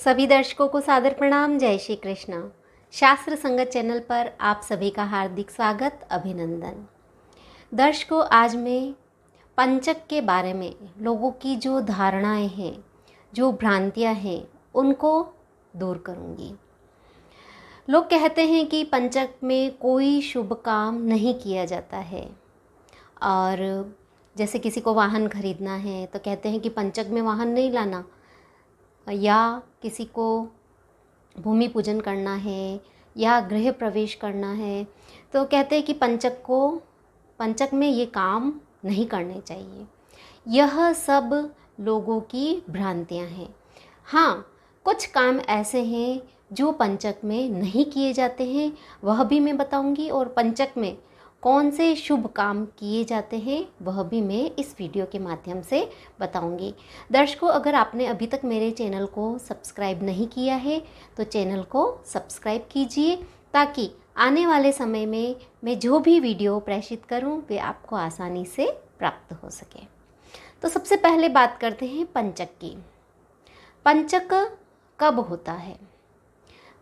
सभी दर्शकों को सादर प्रणाम। जय श्री कृष्ण। शास्त्र संगत चैनल पर आप सभी का हार्दिक स्वागत, अभिनंदन। दर्शकों, आज मैं पंचक के बारे में लोगों की जो धारणाएं हैं, जो भ्रांतियां हैं, उनको दूर करूंगी। लोग कहते हैं कि पंचक में कोई शुभ काम नहीं किया जाता है, और जैसे किसी को वाहन खरीदना है तो कहते हैं कि पंचक में वाहन नहीं लाना, या किसी को भूमि पूजन करना है या गृह प्रवेश करना है तो कहते हैं कि पंचक में ये काम नहीं करने चाहिए। यह सब लोगों की भ्रांतियां हैं। हाँ, कुछ काम ऐसे हैं जो पंचक में नहीं किए जाते हैं, वह भी मैं बताऊंगी, और पंचक में कौन से शुभ काम किए जाते हैं वह भी मैं इस वीडियो के माध्यम से बताऊंगी। दर्शकों, अगर आपने अभी तक मेरे चैनल को सब्सक्राइब नहीं किया है तो चैनल को सब्सक्राइब कीजिए, ताकि आने वाले समय में मैं जो भी वीडियो प्रेषित करूं वे आपको आसानी से प्राप्त हो सके। तो सबसे पहले बात करते हैं पंचक की। पंचक कब होता है?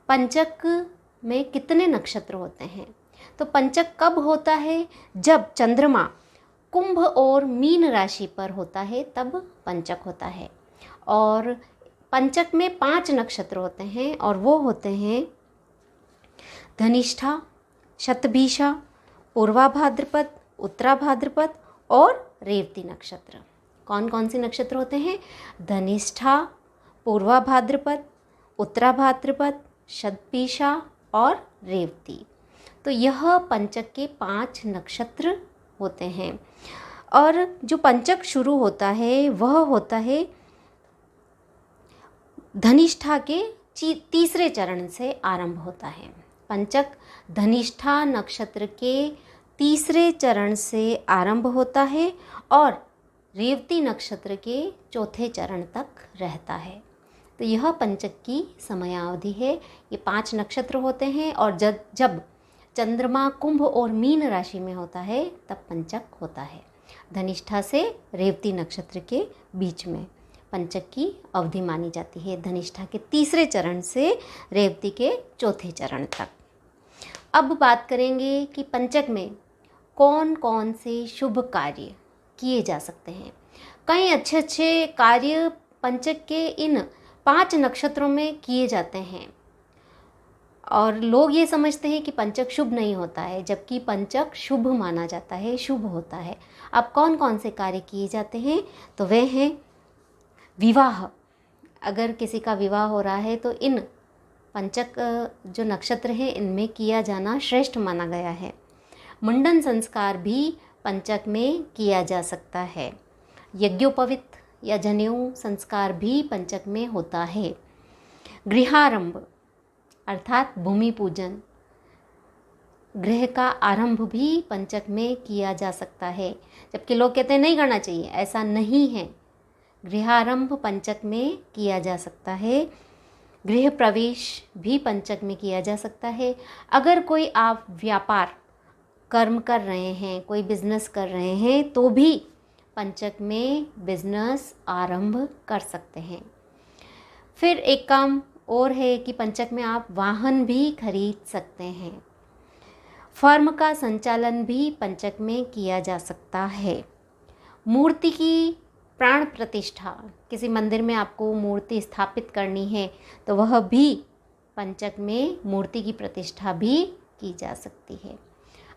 पंचक में कितने नक्षत्र होते हैं? तो पंचक कब होता है? जब चंद्रमा कुंभ और मीन राशि पर होता है तब पंचक होता है। और पंचक में 5 नक्षत्र होते हैं, और वो होते हैं धनिष्ठा, शतभिषा, पूर्वा भाद्रपद, उत्तरा भाद्रपद और रेवती नक्षत्र। कौन कौन से नक्षत्र होते हैं? धनिष्ठा, पूर्वा भाद्रपद, उत्तरा भाद्रपद, शतभिषा और रेवती। तो यह पंचक के 5 नक्षत्र होते हैं। और जो पंचक शुरू होता है वह होता है धनिष्ठा के तीसरे चरण से आरंभ होता है। पंचक धनिष्ठा नक्षत्र के तीसरे चरण से आरंभ होता है और रेवती नक्षत्र के चौथे चरण तक रहता है। तो यह पंचक की समयावधि है। ये 5 नक्षत्र होते हैं, और जब चंद्रमा कुंभ और मीन राशि में होता है तब पंचक होता है। धनिष्ठा से रेवती नक्षत्र के बीच में पंचक की अवधि मानी जाती है, धनिष्ठा के तीसरे चरण से रेवती के चौथे चरण तक। अब बात करेंगे कि पंचक में कौन कौन से शुभ कार्य किए जा सकते हैं। कई अच्छे अच्छे कार्य पंचक के इन 5 नक्षत्रों में किए जाते हैं, और लोग ये समझते हैं कि पंचक शुभ नहीं होता है, जबकि पंचक शुभ माना जाता है, शुभ होता है। अब कौन कौन से कार्य किए जाते हैं? तो वे हैं विवाह। अगर किसी का विवाह हो रहा है तो इन पंचक जो नक्षत्र हैं इनमें किया जाना श्रेष्ठ माना गया है। मुंडन संस्कार भी पंचक में किया जा सकता है। यज्ञोपवीत या जनेऊ संस्कार भी पंचक में होता है। गृहारंभ अर्थात भूमि पूजन, गृह का आरंभ भी पंचक में किया जा सकता है, जबकि लोग कहते हैं नहीं करना चाहिए। ऐसा नहीं है, गृहारंभ पंचक में किया जा सकता है। गृह प्रवेश भी पंचक में किया जा सकता है। अगर कोई आप व्यापार कर्म कर रहे हैं, कोई बिजनेस कर रहे हैं, तो भी पंचक में बिजनेस आरंभ कर सकते हैं। फिर एक काम और है कि पंचक में आप वाहन भी खरीद सकते हैं। फर्म का संचालन भी पंचक में किया जा सकता है। मूर्ति की प्राण प्रतिष्ठा, किसी मंदिर में आपको मूर्ति स्थापित करनी है तो वह भी पंचक में मूर्ति की प्रतिष्ठा भी की जा सकती है।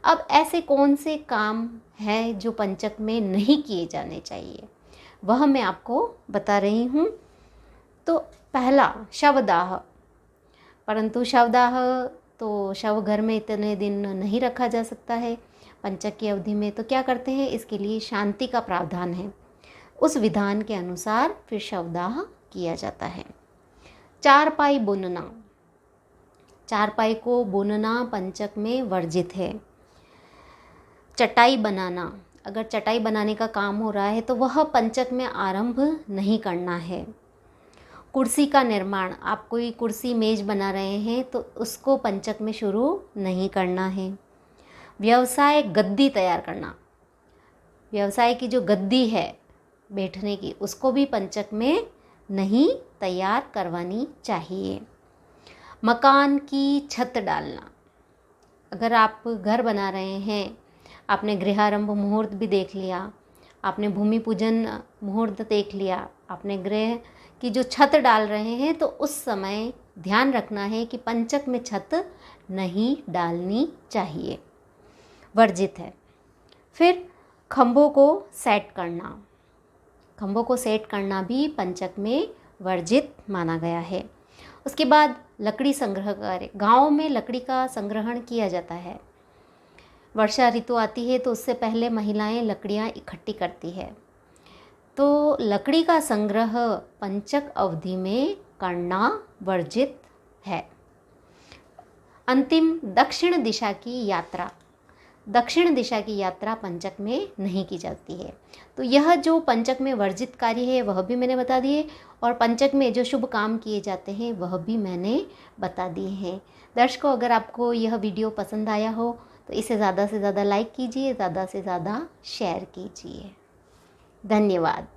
अब ऐसे कौन से काम हैं जो पंचक में नहीं किए जाने चाहिए, वह मैं आपको बता रही हूँ। तो पहला, शवदाह। परंतु शवदाह तो शव घर में इतने दिन नहीं रखा जा सकता है पंचक की अवधि में। तो क्या करते हैं, इसके लिए शांति का प्रावधान है, उस विधान के अनुसार फिर शवदाह किया जाता है। चारपाई बुनना, चारपाई को बुनना पंचक में वर्जित है। चटाई बनाना, अगर चटाई बनाने का काम हो रहा है तो वह पंचक में आरंभ नहीं करना है। कुर्सी का निर्माण, आप कोई कुर्सी मेज बना रहे हैं तो उसको पंचक में शुरू नहीं करना है। व्यवसाय गद्दी तैयार करना, व्यवसाय की जो गद्दी है बैठने की, उसको भी पंचक में नहीं तैयार करवानी चाहिए। मकान की छत डालना, अगर आप घर बना रहे हैं, आपने गृहारंभ मुहूर्त भी देख लिया, आपने भूमि पूजन मुहूर्त देख लिया, आपने गृह की जो छत डाल रहे हैं, तो उस समय ध्यान रखना है कि पंचक में छत नहीं डालनी चाहिए, वर्जित है। फिर खंभों को सेट करना, खंभों को सेट करना भी पंचक में वर्जित माना गया है। उसके बाद लकड़ी संग्रह कार्य, गाँव में लकड़ी का संग्रहण किया जाता है। वर्षा ऋतु आती है तो उससे पहले महिलाएं लकड़ियां इकट्ठी करती है, तो लकड़ी का संग्रह पंचक अवधि में करना वर्जित है। अंतिम, दक्षिण दिशा की यात्रा, दक्षिण दिशा की यात्रा पंचक में नहीं की जाती है। तो यह जो पंचक में वर्जित कार्य है वह भी मैंने बता दिए, और पंचक में जो शुभ काम किए जाते हैं वह भी मैंने बता दिए हैं। दर्शकों, अगर आपको यह वीडियो पसंद आया हो तो इसे ज़्यादा से ज़्यादा लाइक कीजिए, ज़्यादा से ज़्यादा शेयर कीजिए। धन्यवाद।